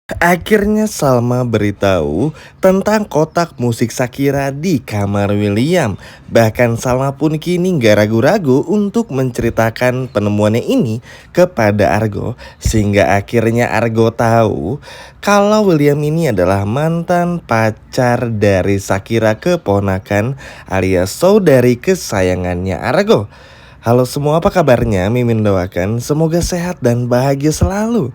Akhirnya Salma beritahu tentang kotak musik Shakira di kamar William. Bahkan Salma pun kini gak ragu-ragu untuk menceritakan penemuannya ini kepada Argo. Sehingga akhirnya Argo tahu kalau William ini adalah mantan pacar dari Shakira, keponakan alias saudari kesayangannya Argo. Halo semua, apa kabarnya? Mimin doakan semoga sehat dan bahagia selalu.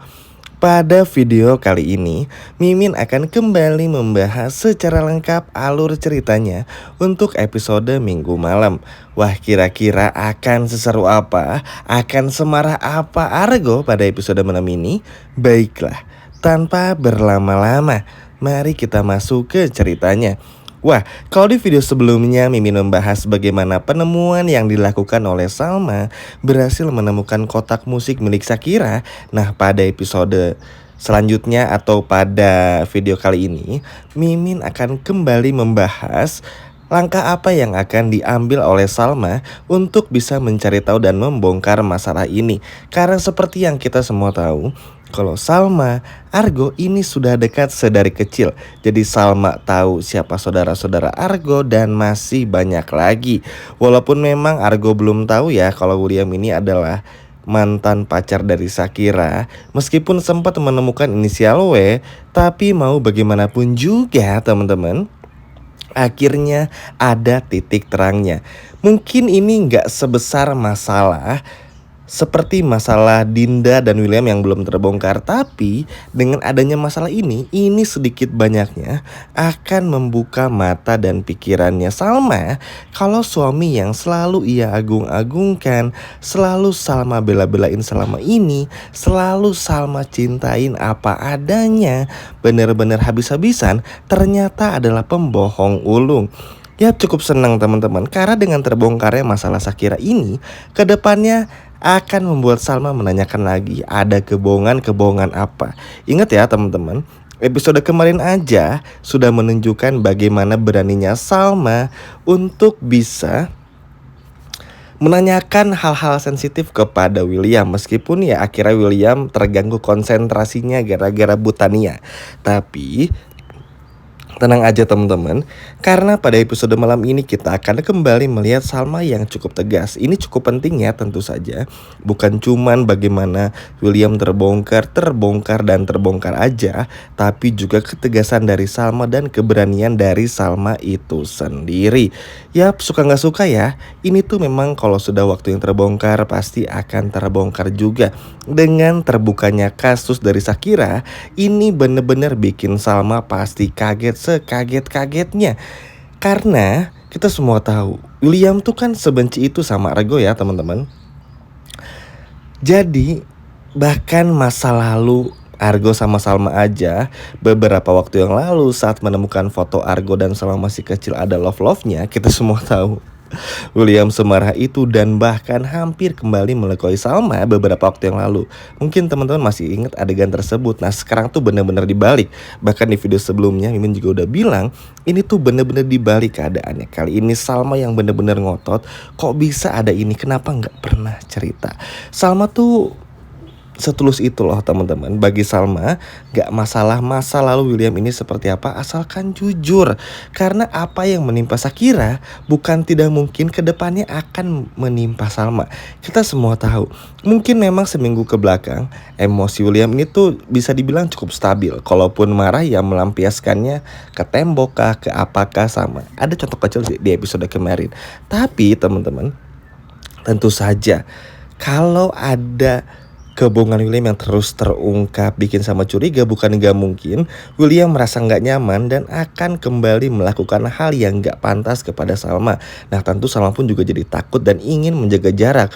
Pada video kali ini, Mimin akan kembali membahas secara lengkap alur ceritanya untuk episode Minggu malam. Wah, kira-kira akan seseru apa? Akan semarah apa Argo pada episode malam ini? Baiklah, tanpa berlama-lama, mari kita masuk ke ceritanya. Wah, kalau di video sebelumnya Mimin membahas bagaimana penemuan yang dilakukan oleh Salma berhasil menemukan kotak musik milik Shakira. Nah, pada episode selanjutnya atau pada video kali ini, Mimin akan kembali membahas langkah apa yang akan diambil oleh Salma untuk bisa mencari tahu dan membongkar masalah ini. Karena seperti yang kita semua tahu, kalau Salma, Argo ini sudah dekat sedari kecil. Jadi Salma tahu siapa saudara-saudara Argo dan masih banyak lagi. Walaupun memang Argo belum tahu ya kalau William ini adalah mantan pacar dari Shakira. Meskipun sempat menemukan inisial W, tapi mau bagaimanapun juga teman-teman, akhirnya ada titik terangnya. Mungkin ini nggak sebesar masalah seperti masalah Dinda dan William yang belum terbongkar, tapi dengan adanya masalah ini sedikit banyaknya akan membuka mata dan pikirannya Salma. Kalau suami yang selalu ia agung-agungkan, selalu Salma bela-belain selama ini, selalu Salma cintain apa adanya, bener-bener habis-habisan, ternyata adalah pembohong ulung. Ya, cukup senang teman-teman, karena dengan terbongkarnya masalah Shakira ini, kedepannya akan membuat Salma menanyakan lagi ada kebohongan-kebohongan apa. Ingat ya teman-teman, episode kemarin aja sudah menunjukkan bagaimana beraninya Salma untuk bisa menanyakan hal-hal sensitif kepada William. Meskipun ya akhirnya William terganggu konsentrasinya gara-gara Butania. Tapi tenang aja teman-teman, karena pada episode malam ini kita akan kembali melihat Salma yang cukup tegas. Ini cukup penting ya tentu saja. Bukan cuman bagaimana William terbongkar dan terbongkar aja, tapi juga ketegasan dari Salma dan keberanian dari Salma itu sendiri. Yap, suka gak suka ya, ini tuh memang kalau sudah waktu yang terbongkar pasti akan terbongkar juga. Dengan terbukanya kasus dari Shakira, ini bener-bener bikin Salma pasti kaget sekaget-kagetnya. Karena kita semua tahu William tuh kan sebenci itu sama Argo ya teman-teman. Jadi bahkan masa lalu Argo sama Salma aja beberapa waktu yang lalu saat menemukan foto Argo dan Salma masih kecil ada love-love-nya, kita semua tahu William semarah itu dan bahkan hampir kembali melekoi Salma beberapa waktu yang lalu. Mungkin teman-teman masih ingat adegan tersebut. Nah, sekarang tuh benar-benar dibalik. Bahkan di video sebelumnya Mimin juga udah bilang ini tuh benar-benar dibalik keadaannya. Kali ini Salma yang benar-benar ngotot. Kok bisa ada ini? Kenapa nggak pernah cerita? Salma tuh setulus itu loh teman-teman. Bagi Salma gak masalah masa lalu William ini seperti apa, asalkan jujur. Karena apa yang menimpa Shakira bukan tidak mungkin kedepannya akan menimpa Salma. Kita semua tahu, mungkin memang seminggu ke belakang emosi William ini tuh bisa dibilang cukup stabil. Kalaupun marah ya melampiaskannya ke tembok kah, ke apakah, sama ada contoh kecil di episode kemarin. Tapi teman-teman, tentu saja kalau ada kebohongan William yang terus terungkap bikin sama curiga, bukan gak mungkin William merasa gak nyaman dan akan kembali melakukan hal yang gak pantas kepada Salma. Nah, tentu Salma pun juga jadi takut dan ingin menjaga jarak.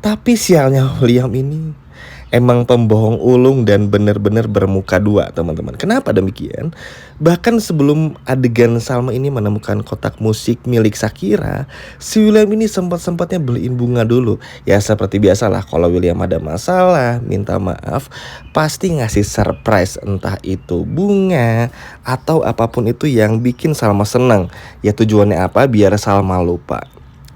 Tapi sialnya William ini emang pembohong ulung dan benar-benar bermuka dua teman-teman. Kenapa demikian? Bahkan sebelum adegan Salma ini menemukan kotak musik milik Shakira, si William ini sempat-sempatnya beliin bunga dulu. Ya seperti biasalah, kalau William ada masalah, minta maaf, pasti ngasih surprise, entah itu bunga atau apapun itu yang bikin Salma senang. Ya tujuannya apa? Biar Salma lupa.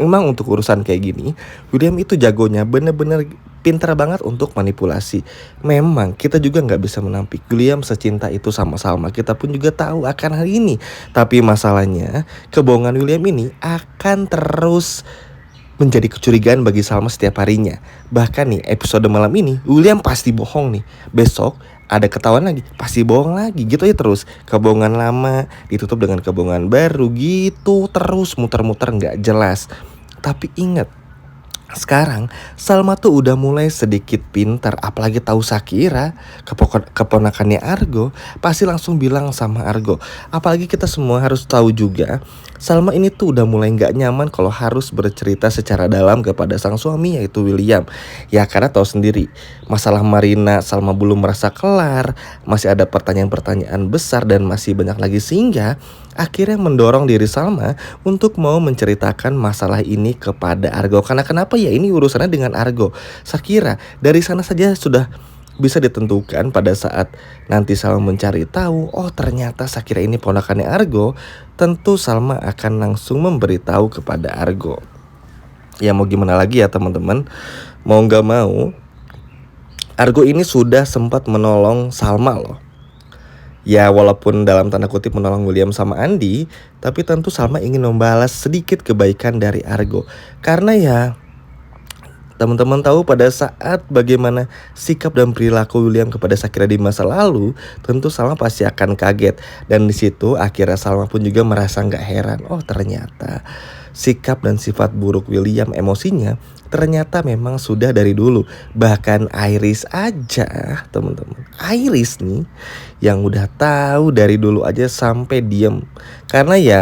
Emang untuk urusan kayak gini William itu jagonya bener-bener pintar banget untuk manipulasi. Memang kita juga nggak bisa menampik William secinta itu sama Salma. Kita pun juga tahu akan hal ini. Tapi masalahnya kebohongan William ini akan terus menjadi kecurigaan bagi Salma setiap harinya. Bahkan nih episode malam ini William pasti bohong nih. Besok ada ketahuan lagi, pasti bohong lagi. Gitu aja terus. Kebohongan lama ditutup dengan kebohongan baru gitu. Terus muter-muter gak jelas. Tapi ingat, sekarang Salma tuh udah mulai sedikit pintar. Apalagi tahu Shakira, keponakannya Argo, pasti langsung bilang sama Argo. Apalagi kita semua harus tahu juga, Salma ini tuh udah mulai gak nyaman kalau harus bercerita secara dalam kepada sang suami yaitu William. Ya karena tahu sendiri, masalah Marina Salma belum merasa kelar, masih ada pertanyaan-pertanyaan besar dan masih banyak lagi, sehingga akhirnya mendorong diri Salma untuk mau menceritakan masalah ini kepada Argo. Karena kenapa ya, ini urusannya dengan Argo. Shakira dari sana saja sudah bisa ditentukan pada saat nanti Salma mencari tahu, oh ternyata Shakira ini ponakannya Argo. Tentu Salma akan langsung memberitahu kepada Argo. Ya mau gimana lagi ya teman-teman, mau gak mau Argo ini sudah sempat menolong Salma loh. Ya walaupun dalam tanda kutip menolong William sama Andi, tapi tentu Salma ingin membalas sedikit kebaikan dari Argo. Karena ya teman-teman tahu pada saat bagaimana sikap dan perilaku William kepada Shakira di masa lalu, tentu Salma pasti akan kaget. Dan di situ akhirnya Salma pun juga merasa nggak heran. Oh ternyata sikap dan sifat buruk William, emosinya ternyata memang sudah dari dulu. Bahkan Iris aja teman-teman, Iris nih yang udah tahu dari dulu aja sampai diem. Karena ya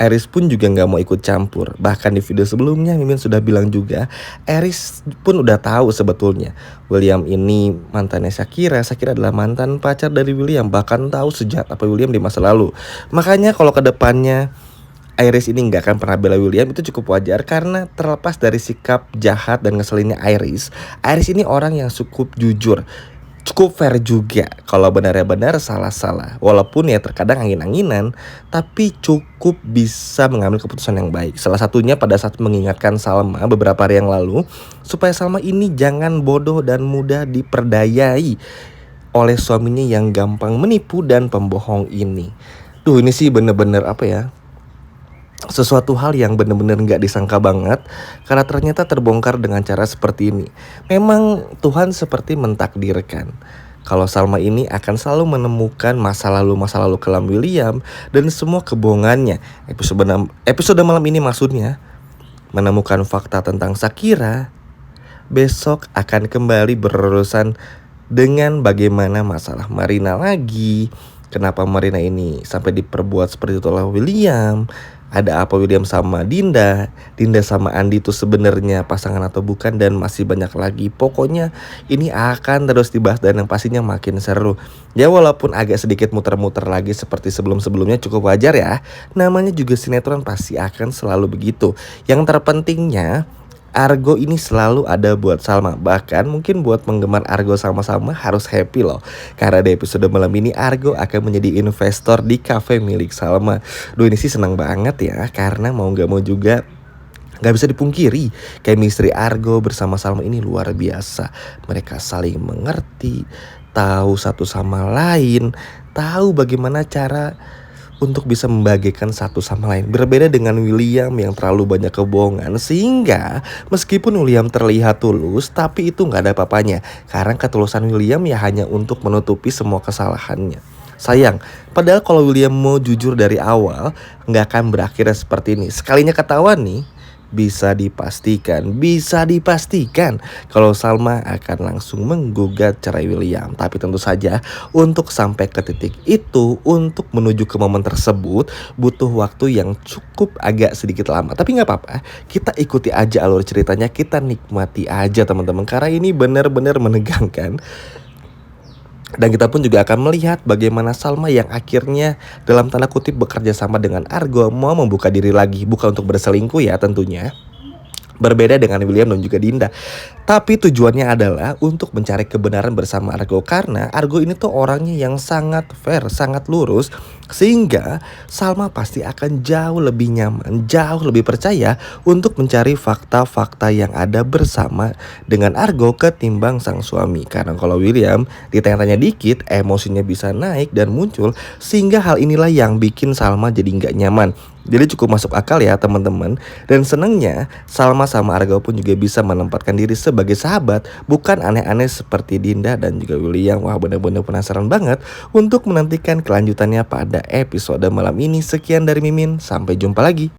Iris pun juga gak mau ikut campur. Bahkan di video sebelumnya Mimin sudah bilang juga, Iris pun udah tahu sebetulnya William ini mantannya Shakira, Shakira adalah mantan pacar dari William. Bahkan tahu sejak apa William di masa lalu. Makanya kalau ke depannya Iris ini gak akan pernah bela William, itu cukup wajar. Karena terlepas dari sikap jahat dan ngeselinnya Iris ini orang yang cukup jujur, cukup fair juga. Kalau benar-benar salah-salah, walaupun ya terkadang angin-anginan, tapi cukup bisa mengambil keputusan yang baik. Salah satunya pada saat mengingatkan Salma beberapa hari yang lalu, supaya Salma ini jangan bodoh dan mudah diperdayai oleh suaminya yang gampang menipu dan pembohong ini. Duh ini sih bener-bener apa ya, sesuatu hal yang benar-benar gak disangka banget. Karena ternyata terbongkar dengan cara seperti ini. Memang Tuhan seperti mentakdirkan kalau Salma ini akan selalu menemukan masa lalu kelam William dan semua kebohongannya. Episode malam ini maksudnya menemukan fakta tentang Shakira. Besok akan kembali berurusan dengan bagaimana masalah Marina lagi. Kenapa Marina ini sampai diperbuat seperti itu oleh William? Ada apa William sama Dinda sama Andi itu sebenarnya pasangan atau bukan, dan masih banyak lagi. Pokoknya ini akan terus dibahas dan yang pastinya makin seru. Ya walaupun agak sedikit muter-muter lagi seperti sebelum-sebelumnya, cukup wajar ya. Namanya juga sinetron, pasti akan selalu begitu. Yang terpentingnya Argo ini selalu ada buat Salma. Bahkan mungkin buat penggemar Argo sama-sama harus happy loh. Karena di episode malam ini Argo akan menjadi investor di cafe milik Salma. Duh ini sih senang banget ya. Karena mau gak mau juga gak bisa dipungkiri, chemistry Argo bersama Salma ini luar biasa. Mereka saling mengerti, tahu satu sama lain, tahu bagaimana cara untuk bisa membagikan satu sama lain. Berbeda dengan William yang terlalu banyak kebohongan, sehingga meskipun William terlihat tulus, tapi itu gak ada apa-apanya. Karena ketulusan William ya hanya untuk menutupi semua kesalahannya. Sayang, padahal kalau William mau jujur dari awal, gak akan berakhir seperti ini. Sekalinya ketahuan nih, bisa dipastikan kalau Salma akan langsung menggugat cerai William. Tapi tentu saja untuk sampai ke titik itu, untuk menuju ke momen tersebut, butuh waktu yang cukup agak sedikit lama. Tapi gak apa-apa, kita ikuti aja alur ceritanya, kita nikmati aja teman-teman. Karena ini benar-benar menegangkan. Dan kita pun juga akan melihat bagaimana Salma yang akhirnya dalam tanda kutip bekerja sama dengan Argo mau membuka diri lagi. Bukan untuk berselingkuh ya tentunya. Berbeda dengan William dan juga Dinda. Tapi tujuannya adalah untuk mencari kebenaran bersama Argo. Karena Argo ini tuh orangnya yang sangat fair, sangat lurus. Sehingga Salma pasti akan jauh lebih nyaman, jauh lebih percaya untuk mencari fakta-fakta yang ada bersama dengan Argo ketimbang sang suami. Karena kalau William ditanya-tanya dikit, emosinya bisa naik dan muncul, sehingga hal inilah yang bikin Salma jadi nggak nyaman. Jadi cukup masuk akal ya teman-teman. Dan senangnya Salma sama Argo pun juga bisa menempatkan diri sebagai sahabat, bukan aneh-aneh seperti Dinda dan juga William. Wah, benar-benar penasaran banget untuk menantikan kelanjutannya pada episode malam ini. Sekian dari Mimin, sampai jumpa lagi.